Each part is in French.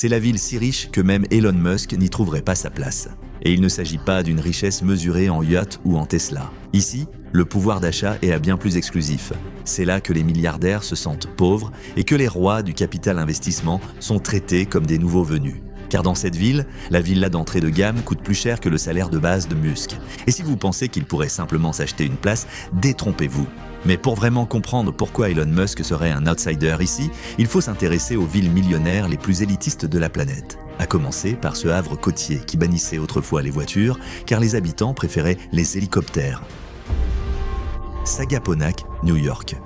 C'est la ville si riche que même Elon Musk n'y trouverait pas sa place. Et il ne s'agit pas d'une richesse mesurée en yacht ou en Tesla. Ici, le pouvoir d'achat est à bien plus exclusif. C'est là que les milliardaires se sentent pauvres et que les rois du capital investissement sont traités comme des nouveaux venus. Car dans cette ville, la villa d'entrée de gamme coûte plus cher que le salaire de base de Musk. Et si vous pensez qu'il pourrait simplement s'acheter une place, détrompez-vous. Mais pour vraiment comprendre pourquoi Elon Musk serait un outsider ici, il faut s'intéresser aux villes millionnaires les plus élitistes de la planète. À commencer par ce havre côtier qui bannissait autrefois les voitures, car les habitants préféraient les hélicoptères. Sagaponack, New York.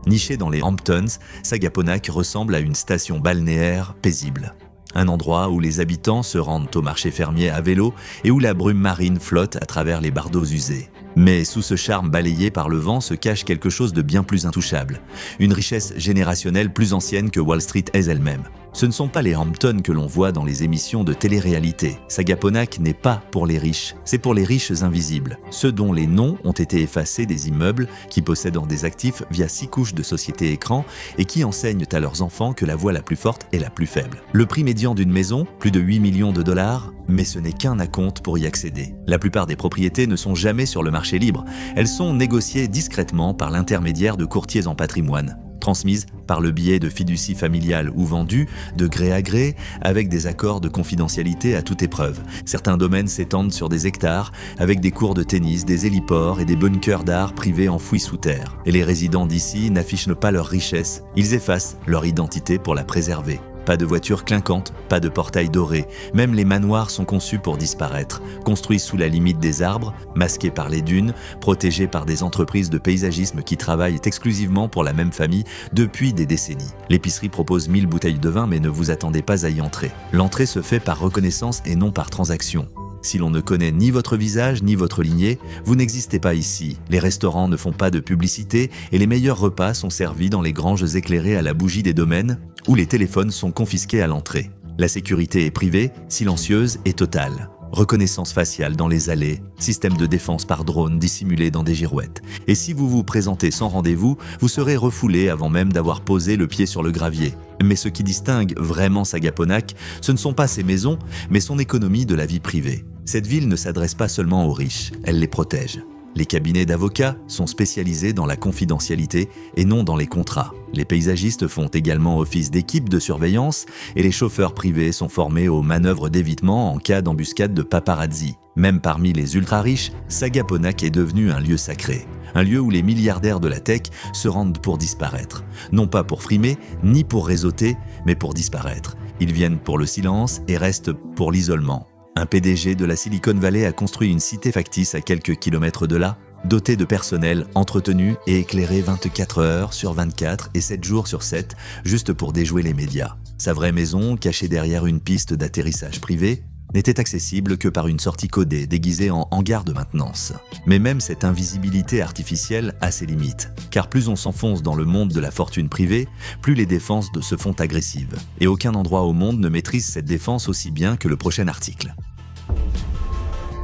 Niché dans les Hamptons, Sagaponack ressemble à une station balnéaire paisible. Un endroit où les habitants se rendent au marché fermier à vélo et où la brume marine flotte à travers les bardeaux usés. Mais sous ce charme balayé par le vent se cache quelque chose de bien plus intouchable. Une richesse générationnelle plus ancienne que Wall Street est elle-même. Ce ne sont pas les Hamptons que l'on voit dans les émissions de télé-réalité. Sagaponack n'est pas pour les riches, c'est pour les riches invisibles. Ceux dont les noms ont été effacés des immeubles, qui possèdent des actifs via 6 couches de société écran et qui enseignent à leurs enfants que la voie la plus forte est la plus faible. Le prix médian d'une maison, plus de 8 millions de dollars, mais ce n'est qu'un acompte pour y accéder. La plupart des propriétés ne sont jamais sur le marché libre. Elles sont négociées discrètement par l'intermédiaire de courtiers en patrimoine, transmises par le biais de fiducies familiales ou vendues de gré à gré avec des accords de confidentialité à toute épreuve. Certains domaines s'étendent sur des hectares avec des cours de tennis, des héliports et des bunkers d'art privés enfouis sous terre. Et les résidents d'ici n'affichent pas leur richesse, ils effacent leur identité pour la préserver. Pas de voitures clinquantes, pas de portails dorés. Même les manoirs sont conçus pour disparaître. Construits sous la limite des arbres, masqués par les dunes, protégés par des entreprises de paysagisme qui travaillent exclusivement pour la même famille depuis des décennies. L'épicerie propose 1000 bouteilles de vin mais ne vous attendez pas à y entrer. L'entrée se fait par reconnaissance et non par transaction. Si l'on ne connaît ni votre visage ni votre lignée, vous n'existez pas ici. Les restaurants ne font pas de publicité et les meilleurs repas sont servis dans les granges éclairées à la bougie des domaines où les téléphones sont confisqués à l'entrée. La sécurité est privée, silencieuse et totale. Reconnaissance faciale dans les allées, système de défense par drone dissimulé dans des girouettes. Et si vous vous présentez sans rendez-vous, vous serez refoulé avant même d'avoir posé le pied sur le gravier. Mais ce qui distingue vraiment Sagaponack, ce ne sont pas ses maisons, mais son économie de la vie privée. Cette ville ne s'adresse pas seulement aux riches, elle les protège. Les cabinets d'avocats sont spécialisés dans la confidentialité et non dans les contrats. Les paysagistes font également office d'équipe de surveillance et les chauffeurs privés sont formés aux manœuvres d'évitement en cas d'embuscade de paparazzi. Même parmi les ultra-riches, Sagaponack est devenu un lieu sacré. Un lieu où les milliardaires de la tech se rendent pour disparaître. Non pas pour frimer, ni pour réseauter, mais pour disparaître. Ils viennent pour le silence et restent pour l'isolement. Un PDG de la Silicon Valley a construit une cité factice à quelques kilomètres de là, dotée de personnel entretenu et éclairé 24 heures sur 24 et 7 jours sur 7, juste pour déjouer les médias. Sa vraie maison, cachée derrière une piste d'atterrissage privée, n'était accessible que par une sortie codée déguisée en hangar de maintenance. Mais même cette invisibilité artificielle a ses limites, car plus on s'enfonce dans le monde de la fortune privée, plus les défenses se font agressives. Et aucun endroit au monde ne maîtrise cette défense aussi bien que le prochain article.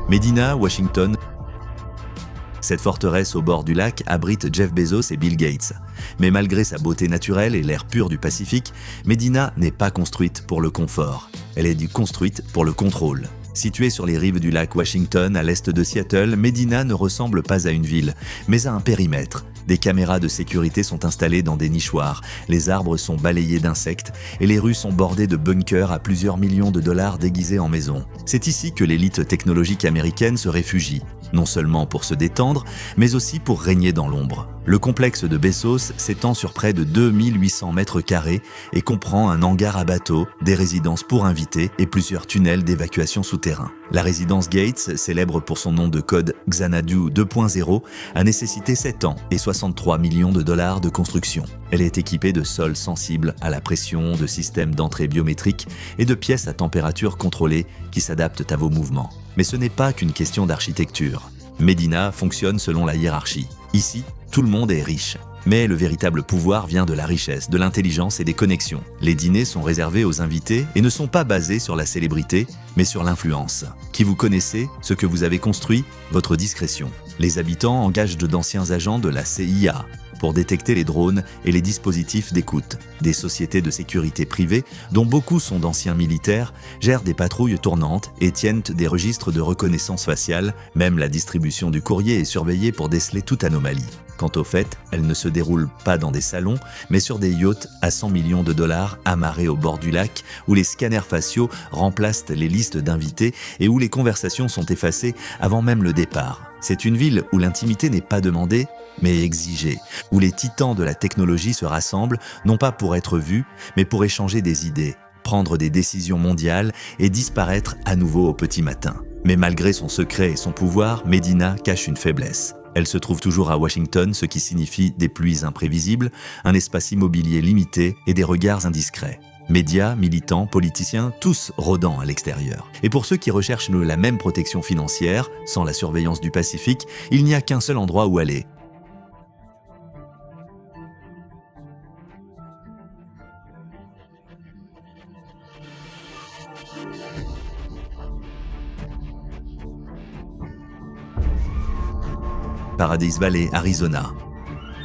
Medina, Washington. Cette forteresse au bord du lac abrite Jeff Bezos et Bill Gates. Mais malgré sa beauté naturelle et l'air pur du Pacifique, Medina n'est pas construite pour le confort. Elle est construite pour le contrôle. Située sur les rives du lac Washington, à l'est de Seattle, Medina ne ressemble pas à une ville, mais à un périmètre. Des caméras de sécurité sont installées dans des nichoirs, les arbres sont balayés d'insectes et les rues sont bordées de bunkers à plusieurs millions de dollars déguisés en maisons. C'est ici que l'élite technologique américaine se réfugie, non seulement pour se détendre, mais aussi pour régner dans l'ombre. Le complexe de Bezos s'étend sur près de 2800 mètres carrés et comprend un hangar à bateaux, des résidences pour invités et plusieurs tunnels d'évacuation souterrains. La résidence Gates, célèbre pour son nom de code Xanadu 2.0, a nécessité 7 ans et 63 millions de dollars de construction. Elle est équipée de sols sensibles à la pression, de systèmes d'entrée biométriques et de pièces à température contrôlée qui s'adaptent à vos mouvements. Mais ce n'est pas qu'une question d'architecture. Medina fonctionne selon la hiérarchie. Ici, tout le monde est riche. Mais le véritable pouvoir vient de la richesse, de l'intelligence et des connexions. Les dîners sont réservés aux invités et ne sont pas basés sur la célébrité, mais sur l'influence. Qui vous connaissez, ce que vous avez construit, votre discrétion. Les habitants engagent d'anciens agents de la CIA pour détecter les drones et les dispositifs d'écoute. Des sociétés de sécurité privées, dont beaucoup sont d'anciens militaires, gèrent des patrouilles tournantes et tiennent des registres de reconnaissance faciale. Même la distribution du courrier est surveillée pour déceler toute anomalie. Quant au fait, elle ne se déroule pas dans des salons, mais sur des yachts à 100 millions de dollars amarrés au bord du lac, où les scanners faciaux remplacent les listes d'invités et où les conversations sont effacées avant même le départ. C'est une ville où l'intimité n'est pas demandée, mais exigée, où les titans de la technologie se rassemblent, non pas pour être vus, mais pour échanger des idées, prendre des décisions mondiales et disparaître à nouveau au petit matin. Mais malgré son secret et son pouvoir, Medina cache une faiblesse. Elle se trouve toujours à Washington, ce qui signifie des pluies imprévisibles, un espace immobilier limité et des regards indiscrets. Médias, militants, politiciens, tous rôdant à l'extérieur. Et pour ceux qui recherchent la même protection financière, sans la surveillance du Pacifique, il n'y a qu'un seul endroit où aller. Paradise Valley, Arizona.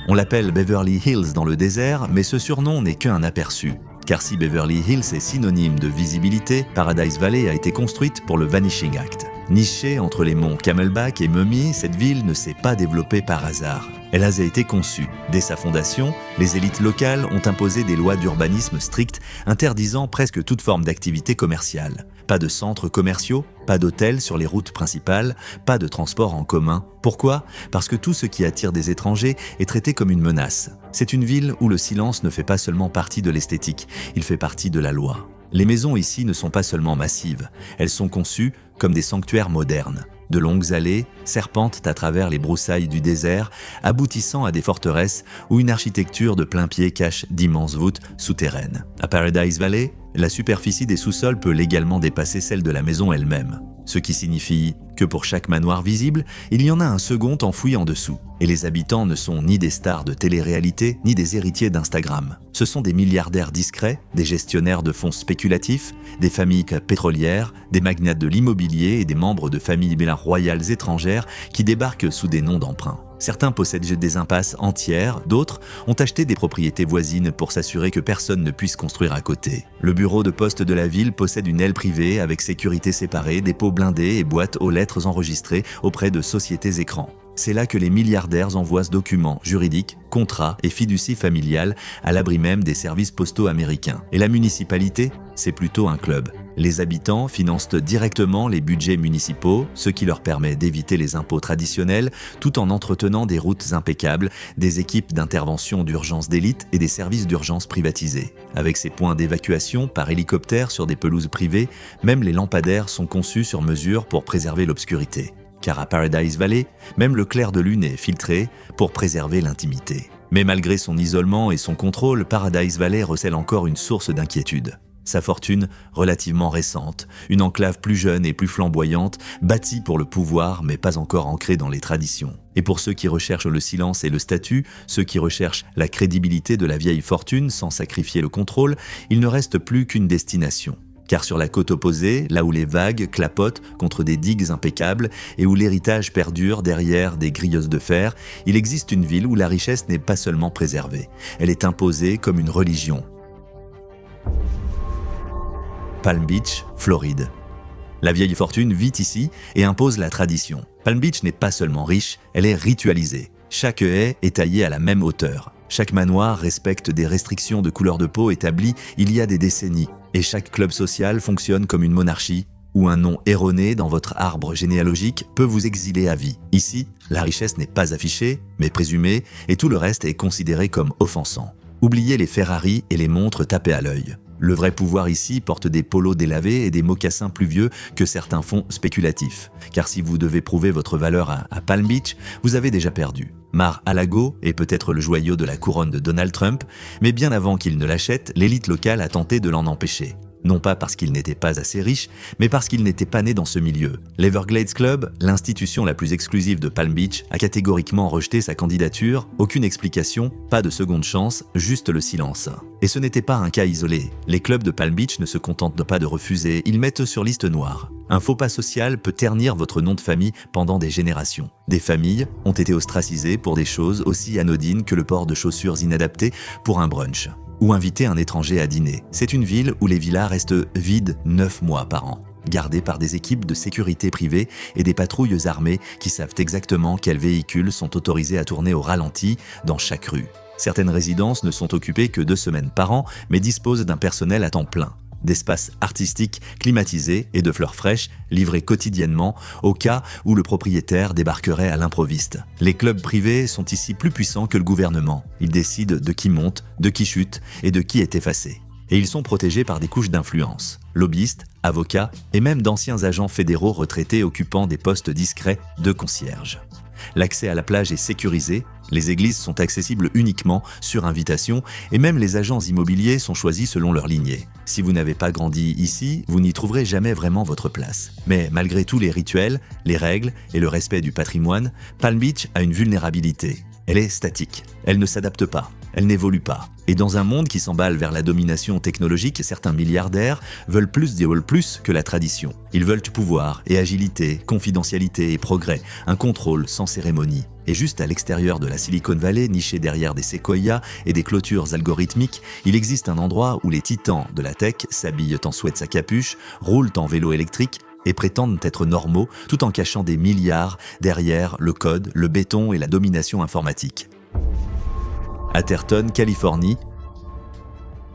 On l'appelle Beverly Hills dans le désert, mais ce surnom n'est qu'un aperçu. Car si Beverly Hills est synonyme de visibilité, Paradise Valley a été construite pour le Vanishing Act. Nichée entre les monts Camelback et Mummy, cette ville ne s'est pas développée par hasard. Elle a été conçue. Dès sa fondation, les élites locales ont imposé des lois d'urbanisme strictes interdisant presque toute forme d'activité commerciale. Pas de centres commerciaux, pas d'hôtels sur les routes principales, pas de transport en commun. Pourquoi ? Parce que tout ce qui attire des étrangers est traité comme une menace. C'est une ville où le silence ne fait pas seulement partie de l'esthétique, il fait partie de la loi. Les maisons ici ne sont pas seulement massives, elles sont conçues comme des sanctuaires modernes. De longues allées serpentent à travers les broussailles du désert, aboutissant à des forteresses où une architecture de plein pied cache d'immenses voûtes souterraines. À Paradise Valley, la superficie des sous-sols peut légalement dépasser celle de la maison elle-même. Ce qui signifie que pour chaque manoir visible, il y en a un second enfoui en dessous. Et les habitants ne sont ni des stars de télé-réalité, ni des héritiers d'Instagram. Ce sont des milliardaires discrets, des gestionnaires de fonds spéculatifs, des familles pétrolières, des magnates de l'immobilier et des membres de familles royales étrangères qui débarquent sous des noms d'emprunt. Certains possèdent des impasses entières, d'autres ont acheté des propriétés voisines pour s'assurer que personne ne puisse construire à côté. Le bureau de poste de la ville possède une aile privée avec sécurité séparée, dépôts blindés et boîtes aux lettres enregistrées auprès de sociétés écrans. C'est là que les milliardaires envoient documents juridiques, contrats et fiducies familiales à l'abri même des services postaux américains. Et la municipalité, c'est plutôt un club. Les habitants financent directement les budgets municipaux, ce qui leur permet d'éviter les impôts traditionnels tout en entretenant des routes impeccables, des équipes d'intervention d'urgence d'élite et des services d'urgence privatisés. Avec ces points d'évacuation par hélicoptère sur des pelouses privées, même les lampadaires sont conçus sur mesure pour préserver l'obscurité. Car à Paradise Valley, même le clair de lune est filtré pour préserver l'intimité. Mais malgré son isolement et son contrôle, Paradise Valley recèle encore une source d'inquiétude. Sa fortune, relativement récente, une enclave plus jeune et plus flamboyante, bâtie pour le pouvoir mais pas encore ancrée dans les traditions. Et pour ceux qui recherchent le silence et le statut, ceux qui recherchent la crédibilité de la vieille fortune sans sacrifier le contrôle, il ne reste plus qu'une destination. Car sur la côte opposée, là où les vagues clapotent contre des digues impeccables et où l'héritage perdure derrière des grilleuses de fer, il existe une ville où la richesse n'est pas seulement préservée, elle est imposée comme une religion. Palm Beach, Floride. La vieille fortune vit ici et impose la tradition. Palm Beach n'est pas seulement riche, elle est ritualisée. Chaque haie est taillée à la même hauteur. Chaque manoir respecte des restrictions de couleur de peau établies il y a des décennies. Et chaque club social fonctionne comme une monarchie, où un nom erroné dans votre arbre généalogique peut vous exiler à vie. Ici, la richesse n'est pas affichée, mais présumée, et tout le reste est considéré comme offensant. Oubliez les Ferrari et les montres tapées à l'œil. Le vrai pouvoir ici porte des polos délavés et des mocassins plus vieux que certains fonds spéculatifs. Car si vous devez prouver votre valeur à Palm Beach, vous avez déjà perdu. Mar-a-Lago est peut-être le joyau de la couronne de Donald Trump, mais bien avant qu'il ne l'achète, l'élite locale a tenté de l'en empêcher. Non pas parce qu'ils n'étaient pas assez riches, mais parce qu'ils n'étaient pas nés dans ce milieu. L'Everglades Club, l'institution la plus exclusive de Palm Beach, a catégoriquement rejeté sa candidature. Aucune explication, pas de seconde chance, juste le silence. Et ce n'était pas un cas isolé. Les clubs de Palm Beach ne se contentent pas de refuser, ils mettent sur liste noire. Un faux pas social peut ternir votre nom de famille pendant des générations. Des familles ont été ostracisées pour des choses aussi anodines que le port de chaussures inadaptées pour un brunch ou inviter un étranger à dîner. C'est une ville où les villas restent vides 9 mois par an, gardées par des équipes de sécurité privée et des patrouilles armées qui savent exactement quels véhicules sont autorisés à tourner au ralenti dans chaque rue. Certaines résidences ne sont occupées que 2 semaines par an, mais disposent d'un personnel à temps plein, d'espaces artistiques climatisés et de fleurs fraîches livrées quotidiennement au cas où le propriétaire débarquerait à l'improviste. Les clubs privés sont ici plus puissants que le gouvernement. Ils décident de qui monte, de qui chute et de qui est effacé. Et ils sont protégés par des couches d'influence, lobbyistes, avocats et même d'anciens agents fédéraux retraités occupant des postes discrets de concierge. L'accès à la plage est sécurisé, les églises sont accessibles uniquement sur invitation et même les agents immobiliers sont choisis selon leur lignée. Si vous n'avez pas grandi ici, vous n'y trouverez jamais vraiment votre place. Mais malgré tous les rituels, les règles et le respect du patrimoine, Palm Beach a une vulnérabilité. Elle est statique, elle ne s'adapte pas, elle n'évolue pas. Et dans un monde qui s'emballe vers la domination technologique, certains milliardaires veulent plus que la tradition. Ils veulent pouvoir et agilité, confidentialité et progrès, un contrôle sans cérémonie. Et juste à l'extérieur de la Silicon Valley, niché derrière des séquoias et des clôtures algorithmiques, il existe un endroit où les titans de la tech s'habillent en sweats à capuche, roulent en vélo électrique et prétendent être normaux tout en cachant des milliards derrière le code, le béton et la domination informatique. Atherton, Californie.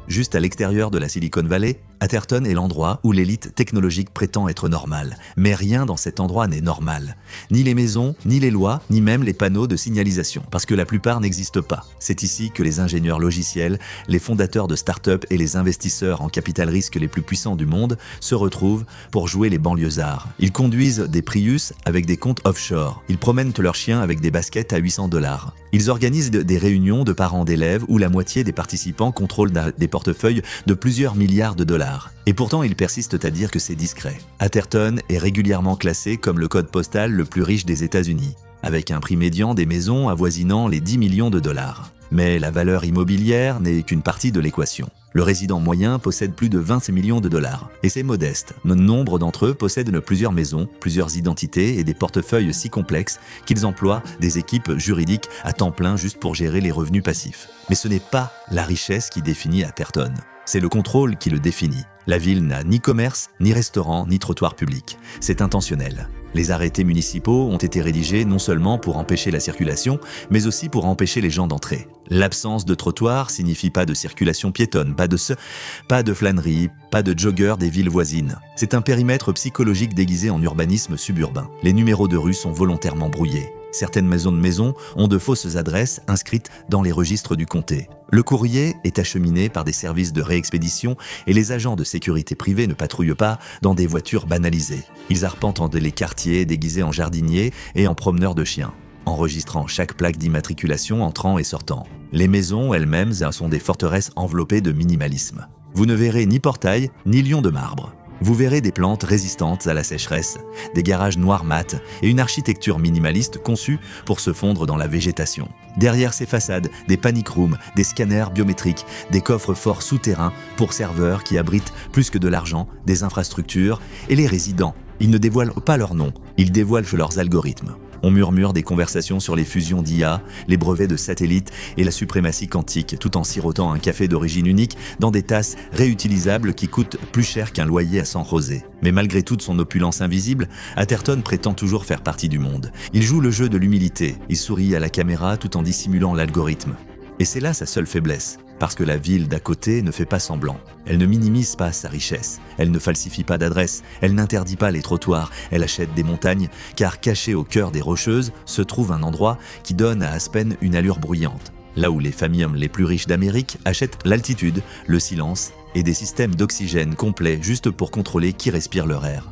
Juste à l'extérieur de la Silicon Valley, Atherton est l'endroit où l'élite technologique prétend être normale. Mais rien dans cet endroit n'est normal. Ni les maisons, ni les lois, ni même les panneaux de signalisation, parce que la plupart n'existent pas. C'est ici que les ingénieurs logiciels, les fondateurs de start-up et les investisseurs en capital risque les plus puissants du monde se retrouvent pour jouer les banlieusards. Ils conduisent des Prius avec des comptes offshore. Ils promènent leurs chiens avec des baskets à $800. Ils organisent des réunions de parents d'élèves où la moitié des participants contrôlent des portefeuilles de plusieurs milliards de dollars. Et pourtant, ils persistent à dire que c'est discret. Atherton est régulièrement classé comme le code postal le plus riche des États-Unis, avec un prix médian des maisons avoisinant les 10 millions de dollars. Mais la valeur immobilière n'est qu'une partie de l'équation. Le résident moyen possède plus de 20 millions de dollars. Et c'est modeste. Nombre d'entre eux possèdent plusieurs maisons, plusieurs identités et des portefeuilles si complexes qu'ils emploient des équipes juridiques à temps plein juste pour gérer les revenus passifs. Mais ce n'est pas la richesse qui définit Atherton. C'est le contrôle qui le définit. La ville n'a ni commerce, ni restaurant, ni trottoir public. C'est intentionnel. Les arrêtés municipaux ont été rédigés non seulement pour empêcher la circulation, mais aussi pour empêcher les gens d'entrer. L'absence de trottoir signifie pas de circulation piétonne, pas de flânerie, pas de joggeurs des villes voisines. C'est un périmètre psychologique déguisé en urbanisme suburbain. Les numéros de rue sont volontairement brouillés. Certaines maisons ont de fausses adresses inscrites dans les registres du comté. Le courrier est acheminé par des services de réexpédition et les agents de sécurité privée ne patrouillent pas dans des voitures banalisées. Ils arpentent les quartiers déguisés en jardiniers et en promeneurs de chiens, enregistrant chaque plaque d'immatriculation entrant et sortant. Les maisons elles-mêmes sont des forteresses enveloppées de minimalisme. Vous ne verrez ni portail, ni lion de marbre. Vous verrez des plantes résistantes à la sécheresse, des garages noirs mat et une architecture minimaliste conçue pour se fondre dans la végétation. Derrière ces façades, des panic rooms, des scanners biométriques, des coffres forts souterrains pour serveurs qui abritent plus que de l'argent, des infrastructures et les résidents. Ils ne dévoilent pas leur nom, ils dévoilent leurs algorithmes. On murmure des conversations sur les fusions d'IA, les brevets de satellites et la suprématie quantique, tout en sirotant un café d'origine unique dans des tasses réutilisables qui coûtent plus cher qu'un loyer à 100 rosés. Mais malgré toute son opulence invisible, Atherton prétend toujours faire partie du monde. Il joue le jeu de l'humilité, il sourit à la caméra tout en dissimulant l'algorithme. Et c'est là sa seule faiblesse, parce que la ville d'à côté ne fait pas semblant. Elle ne minimise pas sa richesse, elle ne falsifie pas d'adresse, elle n'interdit pas les trottoirs, elle achète des montagnes, car caché au cœur des Rocheuses se trouve un endroit qui donne à Aspen une allure bruyante. Là où les familles les plus riches d'Amérique achètent l'altitude, le silence et des systèmes d'oxygène complets juste pour contrôler qui respire leur air.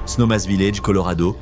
Snowmass Village, Colorado.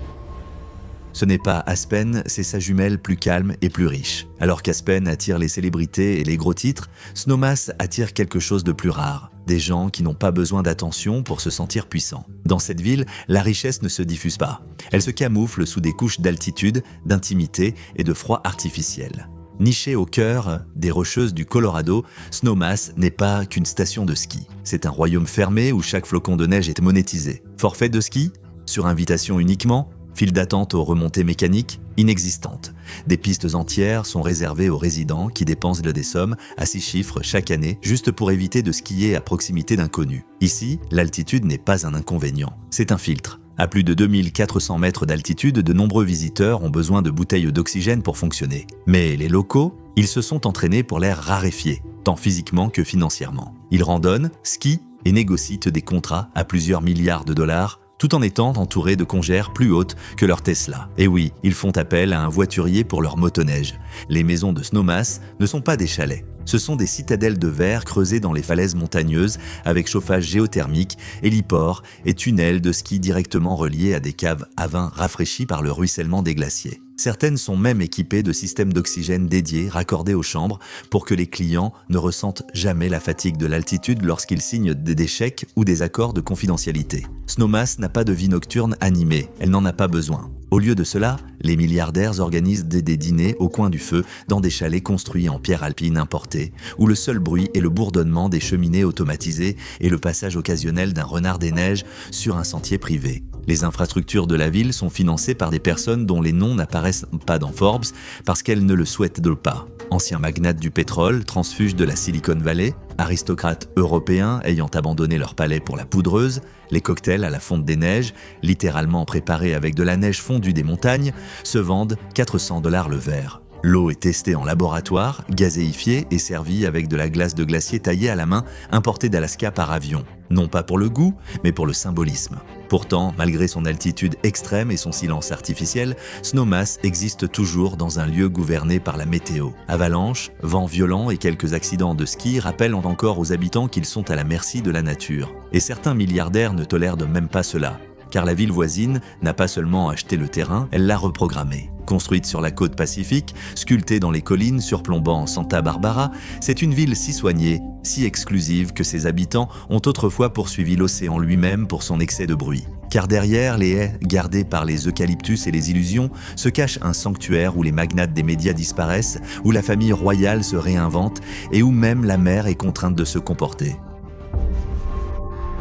Ce n'est pas Aspen, c'est sa jumelle plus calme et plus riche. Alors qu'Aspen attire les célébrités et les gros titres, Snowmass attire quelque chose de plus rare. Des gens qui n'ont pas besoin d'attention pour se sentir puissants. Dans cette ville, la richesse ne se diffuse pas. Elle se camoufle sous des couches d'altitude, d'intimité et de froid artificiel. Niché au cœur des Rocheuses du Colorado, Snowmass n'est pas qu'une station de ski. C'est un royaume fermé où chaque flocon de neige est monétisé. Forfait de ski? Sur invitation uniquement? File d'attente aux remontées mécaniques? Inexistantes. Des pistes entières sont réservées aux résidents qui dépensent des sommes à 6 chiffres chaque année juste pour éviter de skier à proximité d'inconnus. Ici, l'altitude n'est pas un inconvénient, c'est un filtre. À plus de 2400 mètres d'altitude, de nombreux visiteurs ont besoin de bouteilles d'oxygène pour fonctionner. Mais les locaux, ils se sont entraînés pour l'air raréfié, tant physiquement que financièrement. Ils randonnent, skient et négocient des contrats à plusieurs milliards de dollars tout en étant entourés de congères plus hautes que leur Tesla. Et oui, ils font appel à un voiturier pour leur motoneige. Les maisons de Snowmass ne sont pas des chalets. Ce sont des citadelles de verre creusées dans les falaises montagneuses avec chauffage géothermique, héliports et tunnels de ski directement reliés à des caves à vin rafraîchies par le ruissellement des glaciers. Certaines sont même équipées de systèmes d'oxygène dédiés raccordés aux chambres pour que les clients ne ressentent jamais la fatigue de l'altitude lorsqu'ils signent des chèques ou des accords de confidentialité. Snowmass n'a pas de vie nocturne animée, elle n'en a pas besoin. Au lieu de cela, les milliardaires organisent des dîners au coin du feu dans des chalets construits en pierre alpine importée, où le seul bruit est le bourdonnement des cheminées automatisées et le passage occasionnel d'un renard des neiges sur un sentier privé. Les infrastructures de la ville sont financées par des personnes dont les noms n'apparaissent pas dans Forbes parce qu'elles ne le souhaitent pas. Anciens magnates du pétrole, transfuges de la Silicon Valley, aristocrates européens ayant abandonné leur palais pour la poudreuse, les cocktails à la fonte des neiges, littéralement préparés avec de la neige fondue des montagnes, se vendent 400 $ le verre. L'eau est testée en laboratoire, gazéifiée et servie avec de la glace de glacier taillée à la main, importée d'Alaska par avion. Non pas pour le goût, mais pour le symbolisme. Pourtant, malgré son altitude extrême et son silence artificiel, Snowmass existe toujours dans un lieu gouverné par la météo. Avalanches, vents violents et quelques accidents de ski rappellent encore aux habitants qu'ils sont à la merci de la nature. Et certains milliardaires ne tolèrent même pas cela, car la ville voisine n'a pas seulement acheté le terrain, elle l'a reprogrammé. Construite sur la côte pacifique, sculptée dans les collines surplombant Santa Barbara, c'est une ville si soignée, si exclusive que ses habitants ont autrefois poursuivi l'océan lui-même pour son excès de bruit. Car derrière les haies gardées par les eucalyptus et les illusions se cache un sanctuaire où les magnates des médias disparaissent, où la famille royale se réinvente et où même la mer est contrainte de se comporter.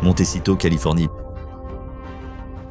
Montecito, Californie.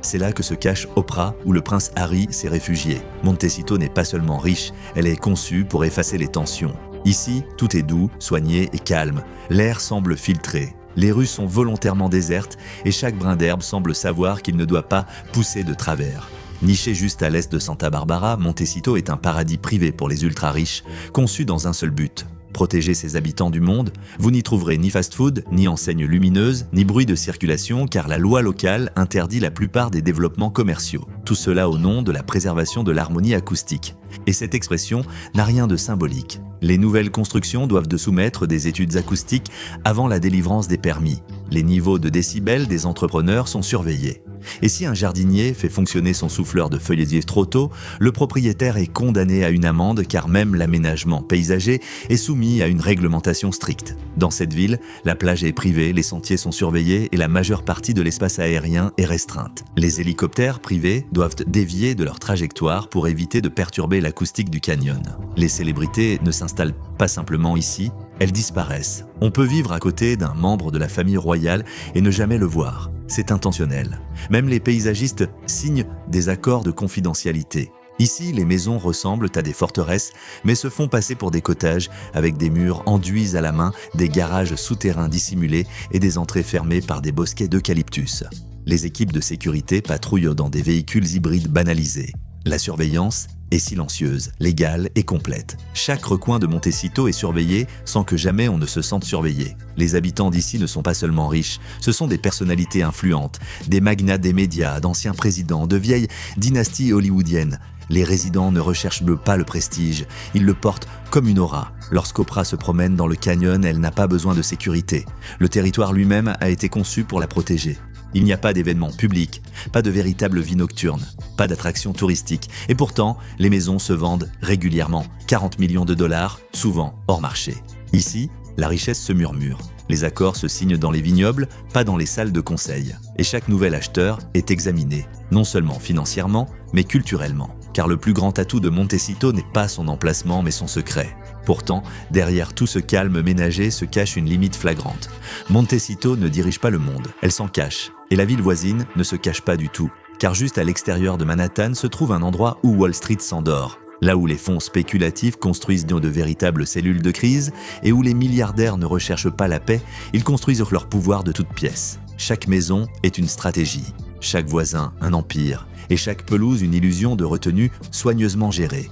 C'est là que se cache Oprah, où le prince Harry s'est réfugié. Montecito n'est pas seulement riche, elle est conçue pour effacer les tensions. Ici, tout est doux, soigné et calme. L'air semble filtré. Les rues sont volontairement désertes et chaque brin d'herbe semble savoir qu'il ne doit pas pousser de travers. Niché juste à l'est de Santa Barbara, Montecito est un paradis privé pour les ultra-riches, conçu dans un seul but: protéger ses habitants du monde. Vous n'y trouverez ni fast-food, ni enseignes lumineuses, ni bruit de circulation, car la loi locale interdit la plupart des développements commerciaux. Tout cela au nom de la préservation de l'harmonie acoustique. Et cette expression n'a rien de symbolique. Les nouvelles constructions doivent de soumettre des études acoustiques avant la délivrance des permis. Les niveaux de décibels des entrepreneurs sont surveillés. Et si un jardinier fait fonctionner son souffleur de feuilletier trop tôt, le propriétaire est condamné à une amende car même l'aménagement paysager est soumis à une réglementation stricte. Dans cette ville, la plage est privée, les sentiers sont surveillés et la majeure partie de l'espace aérien est restreinte. Les hélicoptères privés doivent dévier de leur trajectoire pour éviter de perturber l'acoustique du canyon. Les célébrités ne s'installent pas simplement ici, elles disparaissent. On peut vivre à côté d'un membre de la famille royale et ne jamais le voir. C'est intentionnel. Même les paysagistes signent des accords de confidentialité. Ici, les maisons ressemblent à des forteresses, mais se font passer pour des cottages avec des murs enduits à la main, des garages souterrains dissimulés et des entrées fermées par des bosquets d'eucalyptus. Les équipes de sécurité patrouillent dans des véhicules hybrides banalisés. La surveillance est silencieuse, légale et complète. Chaque recoin de Montecito est surveillé sans que jamais on ne se sente surveillé. Les habitants d'ici ne sont pas seulement riches, ce sont des personnalités influentes, des magnats des médias, d'anciens présidents, de vieilles dynasties hollywoodiennes. Les résidents ne recherchent pas le prestige, ils le portent comme une aura. Lorsqu'Oprah se promène dans le canyon, elle n'a pas besoin de sécurité. Le territoire lui-même a été conçu pour la protéger. Il n'y a pas d'événements publics, pas de véritable vie nocturne, pas d'attractions touristiques. Et pourtant, les maisons se vendent régulièrement, 40 millions de dollars, souvent hors marché. Ici, la richesse se murmure. Les accords se signent dans les vignobles, pas dans les salles de conseil. Et chaque nouvel acheteur est examiné, non seulement financièrement, mais culturellement. Car le plus grand atout de Montecito n'est pas son emplacement, mais son secret. Pourtant, derrière tout ce calme ménager se cache une limite flagrante. Montecito ne dirige pas le monde, elle s'en cache. Et la ville voisine ne se cache pas du tout. Car juste à l'extérieur de Manhattan se trouve un endroit où Wall Street s'endort. Là où les fonds spéculatifs construisent de véritables cellules de crise et où les milliardaires ne recherchent pas la paix, ils construisent leur pouvoir de toutes pièces. Chaque maison est une stratégie, chaque voisin un empire et chaque pelouse une illusion de retenue soigneusement gérée.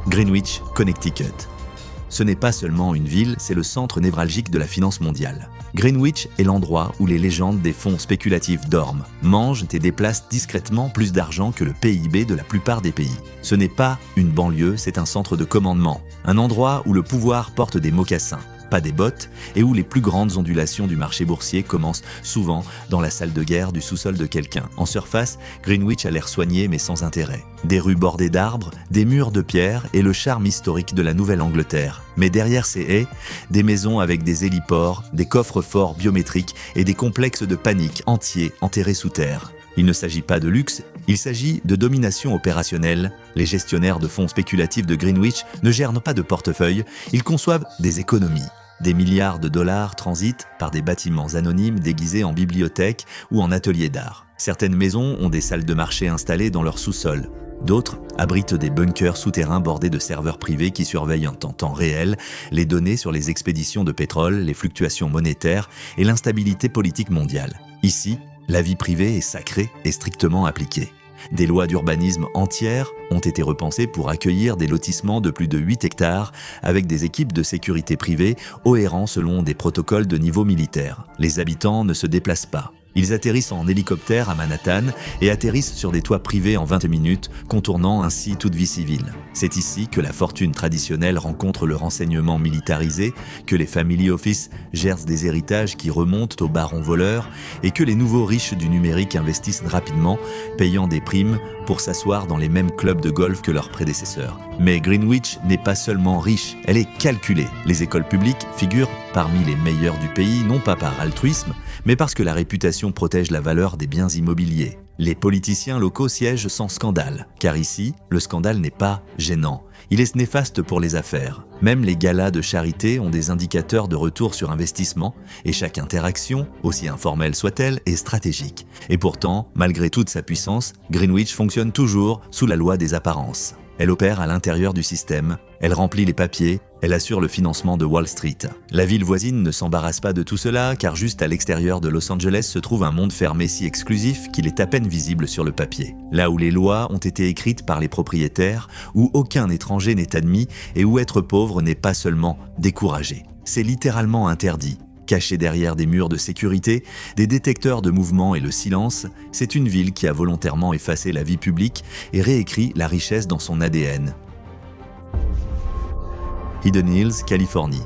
Greenwich, Connecticut. Ce n'est pas seulement une ville, c'est le centre névralgique de la finance mondiale. Greenwich est l'endroit où les légendes des fonds spéculatifs dorment, mangent et déplacent discrètement plus d'argent que le PIB de la plupart des pays. Ce n'est pas une banlieue, c'est un centre de commandement, un endroit où le pouvoir porte des mocassins, pas des bottes, et où les plus grandes ondulations du marché boursier commencent souvent dans la salle de guerre du sous-sol de quelqu'un. En surface, Greenwich a l'air soigné mais sans intérêt. Des rues bordées d'arbres, des murs de pierre et le charme historique de la Nouvelle-Angleterre. Mais derrière ces haies, des maisons avec des héliports, des coffres-forts biométriques et des complexes de panique entiers enterrés sous terre. Il ne s'agit pas de luxe, il s'agit de domination opérationnelle. Les gestionnaires de fonds spéculatifs de Greenwich ne gèrent pas de portefeuille, ils conçoivent des économies. Des milliards de dollars transitent par des bâtiments anonymes déguisés en bibliothèques ou en ateliers d'art. Certaines maisons ont des salles de marché installées dans leur sous-sol. D'autres abritent des bunkers souterrains bordés de serveurs privés qui surveillent en temps réel les données sur les expéditions de pétrole, les fluctuations monétaires et l'instabilité politique mondiale. Ici, la vie privée est sacrée et strictement appliquée. Des lois d'urbanisme entières ont été repensées pour accueillir des lotissements de plus de 8 hectares avec des équipes de sécurité privées opérant selon des protocoles de niveau militaire. Les habitants ne se déplacent pas. Ils atterrissent en hélicoptère à Manhattan et atterrissent sur des toits privés en 20 minutes, contournant ainsi toute vie civile. C'est ici que la fortune traditionnelle rencontre le renseignement militarisé, que les family office gèrent des héritages qui remontent aux barons voleurs et que les nouveaux riches du numérique investissent rapidement, payant des primes pour s'asseoir dans les mêmes clubs de golf que leurs prédécesseurs. Mais Greenwich n'est pas seulement riche, elle est calculée. Les écoles publiques figurent parmi les meilleures du pays, non pas par altruisme, mais parce que la réputation protège la valeur des biens immobiliers. Les politiciens locaux siègent sans scandale, car ici, le scandale n'est pas gênant. Il est néfaste pour les affaires. Même les galas de charité ont des indicateurs de retour sur investissement, et chaque interaction, aussi informelle soit-elle, est stratégique. Et pourtant, malgré toute sa puissance, Greenwich fonctionne toujours sous la loi des apparences. Elle opère à l'intérieur du système, elle remplit les papiers, elle assure le financement de Wall Street. La ville voisine ne s'embarrasse pas de tout cela, car juste à l'extérieur de Los Angeles se trouve un monde fermé si exclusif qu'il est à peine visible sur le papier. Là où les lois ont été écrites par les propriétaires, où aucun étranger n'est admis et où être pauvre n'est pas seulement découragé. C'est littéralement interdit. Caché derrière des murs de sécurité, des détecteurs de mouvement et le silence, c'est une ville qui a volontairement effacé la vie publique et réécrit la richesse dans son ADN. Hidden Hills, Californie.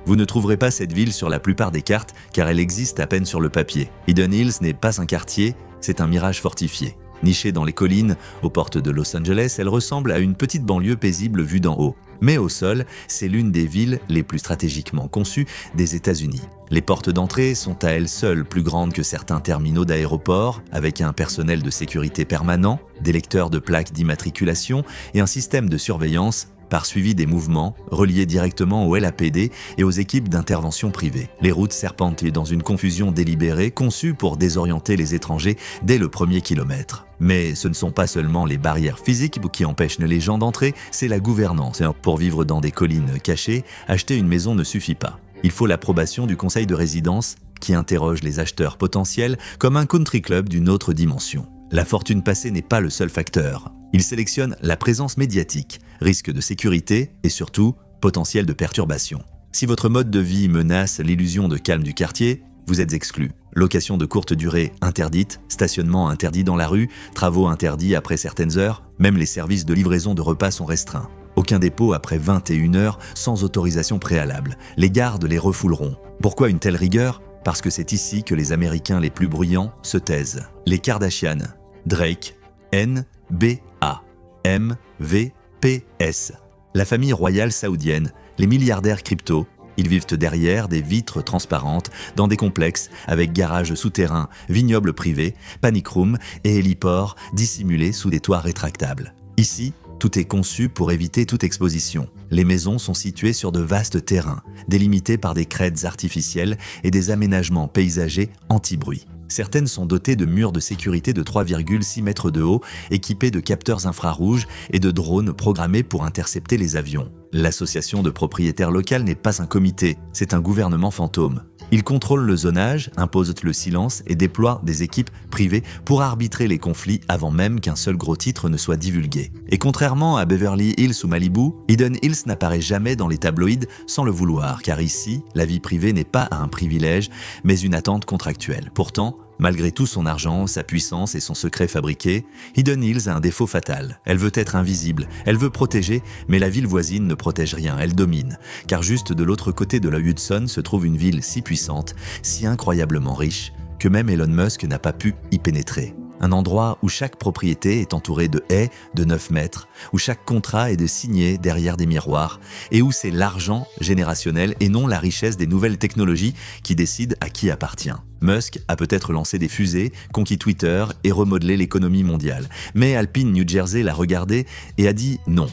Vous ne trouverez pas cette ville sur la plupart des cartes car elle existe à peine sur le papier. Hidden Hills n'est pas un quartier, c'est un mirage fortifié. Nichée dans les collines, aux portes de Los Angeles, elle ressemble à une petite banlieue paisible vue d'en haut. Mais au sol, c'est l'une des villes les plus stratégiquement conçues des États-Unis. Les portes d'entrée sont à elles seules plus grandes que certains terminaux d'aéroports, avec un personnel de sécurité permanent, des lecteurs de plaques d'immatriculation et un système de surveillance par suivi des mouvements reliés directement au LAPD et aux équipes d'intervention privée. Les routes serpentent dans une confusion délibérée conçue pour désorienter les étrangers dès le premier kilomètre. Mais ce ne sont pas seulement les barrières physiques qui empêchent les gens d'entrer, c'est la gouvernance. Pour vivre dans des collines cachées, acheter une maison ne suffit pas. Il faut l'approbation du conseil de résidence qui interroge les acheteurs potentiels comme un country club d'une autre dimension. La fortune passée n'est pas le seul facteur. Il sélectionne la présence médiatique, risque de sécurité et surtout potentiel de perturbation. Si votre mode de vie menace l'illusion de calme du quartier, vous êtes exclu. Location de courte durée interdite, stationnement interdit dans la rue, travaux interdits après certaines heures, même les services de livraison de repas sont restreints. Aucun dépôt après 21 heures sans autorisation préalable. Les gardes les refouleront. Pourquoi une telle rigueur ? Parce que c'est ici que les Américains les plus bruyants se taisent. Les Kardashian, Drake, NBA, MVPS. La famille royale saoudienne, les milliardaires crypto. Ils vivent derrière des vitres transparentes, dans des complexes, avec garages souterrains, vignobles privés, panic room et héliports dissimulés sous des toits rétractables. Ici, tout est conçu pour éviter toute exposition. Les maisons sont situées sur de vastes terrains, délimités par des crêtes artificielles et des aménagements paysagers anti-bruit. Certaines sont dotées de murs de sécurité de 3,6 mètres de haut, équipés de capteurs infrarouges et de drones programmés pour intercepter les avions. L'association de propriétaires locales n'est pas un comité, c'est un gouvernement fantôme. Il contrôle le zonage, impose le silence et déploie des équipes privées pour arbitrer les conflits avant même qu'un seul gros titre ne soit divulgué. Et contrairement à Beverly Hills ou Malibu, Hidden Hills n'apparaît jamais dans les tabloïds sans le vouloir, car ici, la vie privée n'est pas un privilège, mais une attente contractuelle. Pourtant, malgré tout son argent, sa puissance et son secret fabriqué, Hidden Hills a un défaut fatal. Elle veut être invisible, elle veut protéger, mais la ville voisine ne protège rien, elle domine. Car juste de l'autre côté de la Hudson se trouve une ville si puissante, si incroyablement riche, que même Elon Musk n'a pas pu y pénétrer. Un endroit où chaque propriété est entourée de haies de 9 mètres, où chaque contrat est signé derrière des miroirs, et où c'est l'argent générationnel et non la richesse des nouvelles technologies qui décide à qui appartient. Musk a peut-être lancé des fusées, conquis Twitter et remodelé l'économie mondiale. Mais Alpine, New Jersey l'a regardé et a dit non.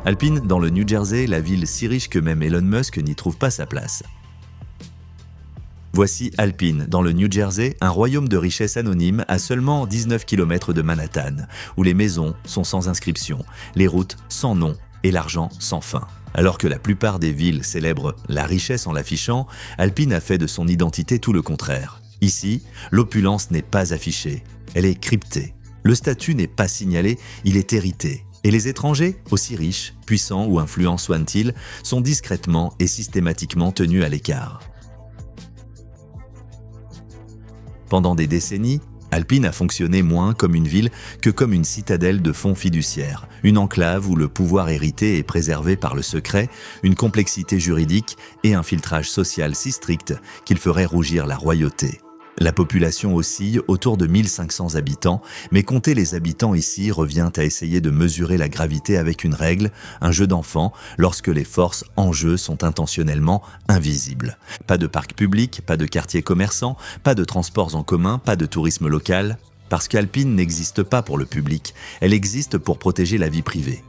Alpine, dans le New Jersey, la ville si riche que même Elon Musk n'y trouve pas sa place. Voici Alpine, dans le New Jersey, un royaume de richesse anonyme à seulement 19 km de Manhattan, où les maisons sont sans inscription, les routes sans nom et l'argent sans fin. Alors que la plupart des villes célèbrent la richesse en l'affichant, Alpine a fait de son identité tout le contraire. Ici, l'opulence n'est pas affichée, elle est cryptée. Le statut n'est pas signalé, il est hérité. Et les étrangers, aussi riches, puissants ou influents soient-ils, sont discrètement et systématiquement tenus à l'écart. Pendant des décennies, Alpine a fonctionné moins comme une ville que comme une citadelle de fonds fiduciaires, une enclave où le pouvoir hérité est préservé par le secret, une complexité juridique et un filtrage social si strict qu'il ferait rougir la royauté. La population oscille autour de 1500 habitants, mais compter les habitants ici revient à essayer de mesurer la gravité avec une règle, un jeu d'enfant, lorsque les forces en jeu sont intentionnellement invisibles. Pas de parc public, pas de quartier commerçant, pas de transports en commun, pas de tourisme local, parce qu'Alpine n'existe pas pour le public, elle existe pour protéger la vie privée.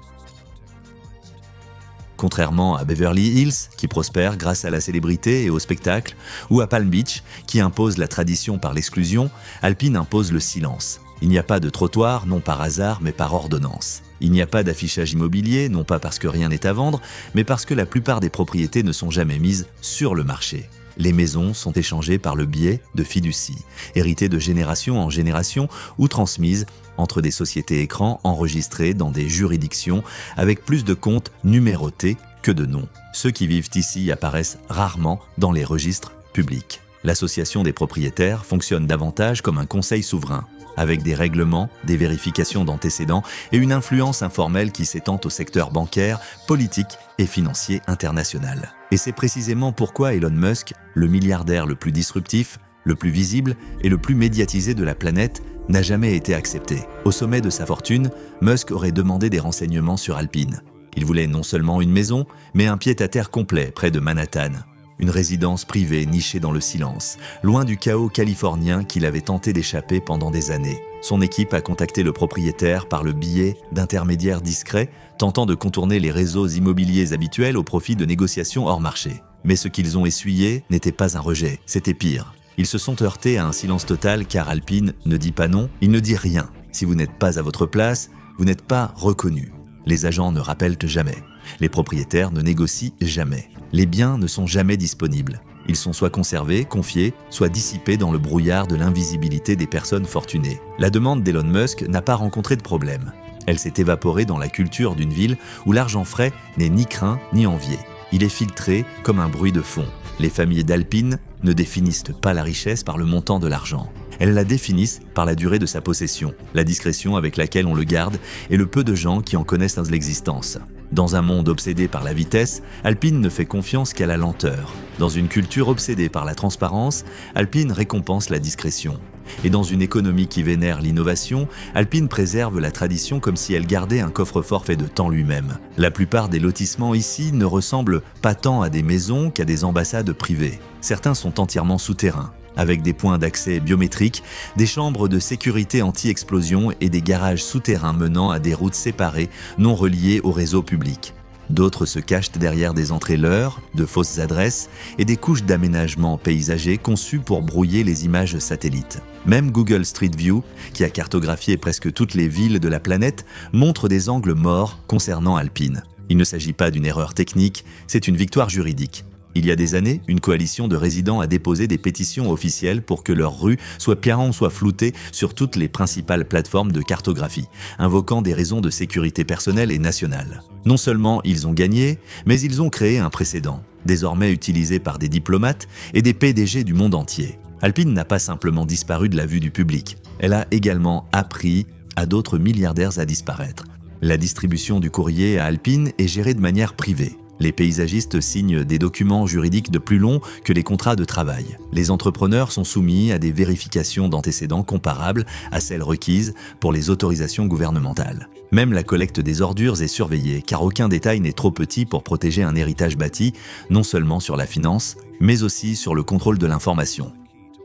Contrairement à Beverly Hills, qui prospère grâce à la célébrité et au spectacle, ou à Palm Beach, qui impose la tradition par l'exclusion, Alpine impose le silence. Il n'y a pas de trottoir, non par hasard, mais par ordonnance. Il n'y a pas d'affichage immobilier, non pas parce que rien n'est à vendre, mais parce que la plupart des propriétés ne sont jamais mises sur le marché. Les maisons sont échangées par le biais de fiducies, héritées de génération en génération ou transmises entre des sociétés écrans enregistrées dans des juridictions avec plus de comptes numérotés que de noms. Ceux qui vivent ici apparaissent rarement dans les registres publics. L'association des propriétaires fonctionne davantage comme un conseil souverain, avec des règlements, des vérifications d'antécédents et une influence informelle qui s'étend au secteur bancaire, politique et financier international. Et c'est précisément pourquoi Elon Musk, le milliardaire le plus disruptif, le plus visible et le plus médiatisé de la planète, n'a jamais été accepté. Au sommet de sa fortune, Musk aurait demandé des renseignements sur Alpine. Il voulait non seulement une maison, mais un pied-à-terre complet près de Manhattan. Une résidence privée nichée dans le silence, loin du chaos californien qu'il avait tenté d'échapper pendant des années. Son équipe a contacté le propriétaire par le biais d'intermédiaires discrets, tentant de contourner les réseaux immobiliers habituels au profit de négociations hors marché. Mais ce qu'ils ont essuyé n'était pas un rejet, c'était pire. Ils se sont heurtés à un silence total car Alpine ne dit pas non, il ne dit rien. Si vous n'êtes pas à votre place, vous n'êtes pas reconnu. Les agents ne rappellent jamais. Les propriétaires ne négocient jamais. Les biens ne sont jamais disponibles. Ils sont soit conservés, confiés, soit dissipés dans le brouillard de l'invisibilité des personnes fortunées. La demande d'Elon Musk n'a pas rencontré de problème. Elle s'est évaporée dans la culture d'une ville où l'argent frais n'est ni craint ni envié. Il est filtré comme un bruit de fond. Les familles d'Alpine ne définissent pas la richesse par le montant de l'argent. Elles la définissent par la durée de sa possession, la discrétion avec laquelle on le garde et le peu de gens qui en connaissent l'existence. Dans un monde obsédé par la vitesse, Alpine ne fait confiance qu'à la lenteur. Dans une culture obsédée par la transparence, Alpine récompense la discrétion. Et dans une économie qui vénère l'innovation, Alpine préserve la tradition comme si elle gardait un coffre-fort fait de temps lui-même. La plupart des lotissements ici ne ressemblent pas tant à des maisons qu'à des ambassades privées. Certains sont entièrement souterrains, avec des points d'accès biométriques, des chambres de sécurité anti-explosion et des garages souterrains menant à des routes séparées non reliées au réseau public. D'autres se cachent derrière des entrées leurres, de fausses adresses et des couches d'aménagement paysager conçues pour brouiller les images satellites. Même Google Street View, qui a cartographié presque toutes les villes de la planète, montre des angles morts concernant Alpine. Il ne s'agit pas d'une erreur technique, c'est une victoire juridique. Il y a des années, une coalition de résidents a déposé des pétitions officielles pour que leurs rues soient floutées sur toutes les principales plateformes de cartographie, invoquant des raisons de sécurité personnelle et nationale. Non seulement ils ont gagné, mais ils ont créé un précédent, désormais utilisé par des diplomates et des PDG du monde entier. Alpine n'a pas simplement disparu de la vue du public, elle a également appris à d'autres milliardaires à disparaître. La distribution du courrier à Alpine est gérée de manière privée. Les paysagistes signent des documents juridiques de plus long que les contrats de travail. Les entrepreneurs sont soumis à des vérifications d'antécédents comparables à celles requises pour les autorisations gouvernementales. Même la collecte des ordures est surveillée, car aucun détail n'est trop petit pour protéger un héritage bâti, non seulement sur la finance, mais aussi sur le contrôle de l'information.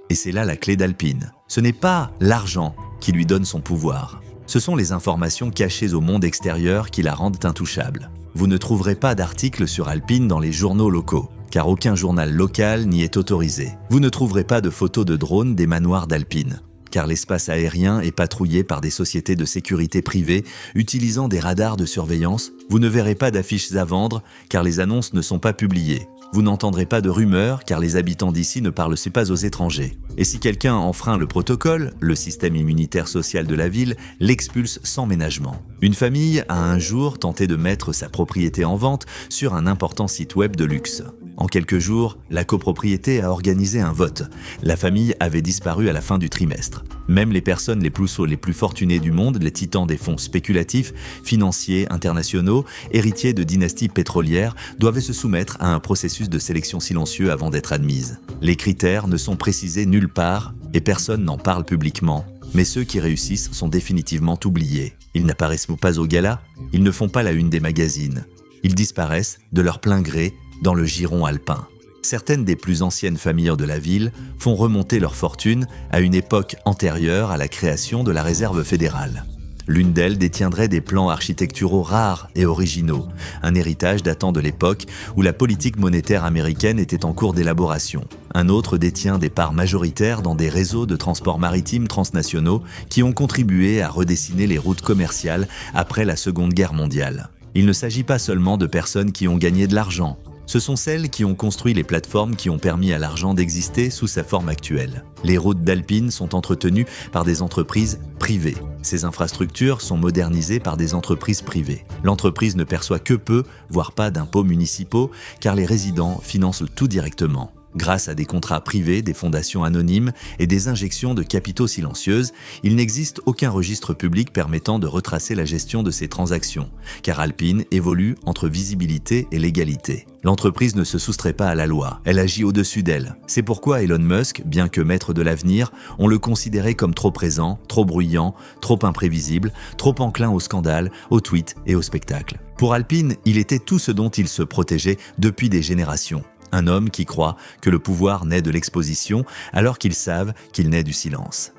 Et c'est là la clé d'Alpine. Ce n'est pas l'argent qui lui donne son pouvoir. Ce sont les informations cachées au monde extérieur qui la rendent intouchable. Vous ne trouverez pas d'articles sur Alpine dans les journaux locaux, car aucun journal local n'y est autorisé. Vous ne trouverez pas de photos de drones des manoirs d'Alpine, car l'espace aérien est patrouillé par des sociétés de sécurité privées utilisant des radars de surveillance. Vous ne verrez pas d'affiches à vendre, car les annonces ne sont pas publiées. Vous n'entendrez pas de rumeurs, car les habitants d'ici ne parlent pas aux étrangers. Et si quelqu'un enfreint le protocole, le système immunitaire social de la ville l'expulse sans ménagement. Une famille a un jour tenté de mettre sa propriété en vente sur un important site web de luxe. En quelques jours, la copropriété a organisé un vote. La famille avait disparu à la fin du trimestre. Même les personnes les plus fortunées du monde, les titans des fonds spéculatifs, financiers, internationaux, héritiers de dynasties pétrolières, doivent se soumettre à un processus de sélection silencieux avant d'être admises. Les critères ne sont précisés nulle part et personne n'en parle publiquement. Mais ceux qui réussissent sont définitivement oubliés. Ils n'apparaissent pas au gala, ils ne font pas la une des magazines. Ils disparaissent de leur plein gré dans le giron alpin. Certaines des plus anciennes familles de la ville font remonter leur fortune à une époque antérieure à la création de la réserve fédérale. L'une d'elles détiendrait des plans architecturaux rares et originaux, un héritage datant de l'époque où la politique monétaire américaine était en cours d'élaboration. Un autre détient des parts majoritaires dans des réseaux de transport maritime transnationaux qui ont contribué à redessiner les routes commerciales après la Seconde Guerre mondiale. Il ne s'agit pas seulement de personnes qui ont gagné de l'argent. Ce sont celles qui ont construit les plateformes qui ont permis à l'argent d'exister sous sa forme actuelle. Les routes d'Alpine sont entretenues par des entreprises privées. Ces infrastructures sont modernisées par des entreprises privées. L'entreprise ne perçoit que peu, voire pas d'impôts municipaux, car les résidents financent tout directement. Grâce à des contrats privés, des fondations anonymes et des injections de capitaux silencieuses, il n'existe aucun registre public permettant de retracer la gestion de ces transactions, car Alpine évolue entre visibilité et légalité. L'entreprise ne se soustrait pas à la loi, elle agit au-dessus d'elle. C'est pourquoi Elon Musk, bien que maître de l'avenir, on le considérait comme trop présent, trop bruyant, trop imprévisible, trop enclin au scandale, au tweet et au spectacle. Pour Alpine, il était tout ce dont il se protégeait depuis des générations. Un homme qui croit que le pouvoir naît de l'exposition alors qu'ils savent qu'il naît du silence.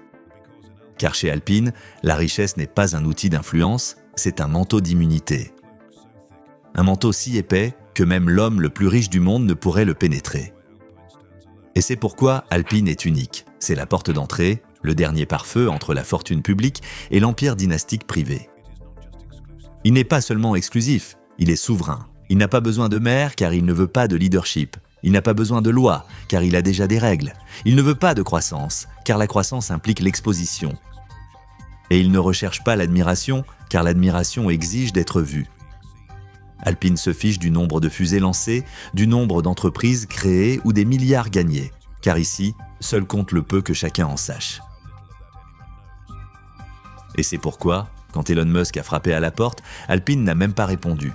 Car chez Alpine, la richesse n'est pas un outil d'influence, c'est un manteau d'immunité. Un manteau si épais que même l'homme le plus riche du monde ne pourrait le pénétrer. Et c'est pourquoi Alpine est unique. C'est la porte d'entrée, le dernier pare-feu entre la fortune publique et l'empire dynastique privé. Il n'est pas seulement exclusif, il est souverain. Il n'a pas besoin de maire car il ne veut pas de leadership. Il n'a pas besoin de loi car il a déjà des règles. Il ne veut pas de croissance car la croissance implique l'exposition. Et il ne recherche pas l'admiration car l'admiration exige d'être vu. Alpine se fiche du nombre de fusées lancées, du nombre d'entreprises créées ou des milliards gagnés. Car ici, seul compte le peu que chacun en sache. Et c'est pourquoi, quand Elon Musk a frappé à la porte, Alpine n'a même pas répondu.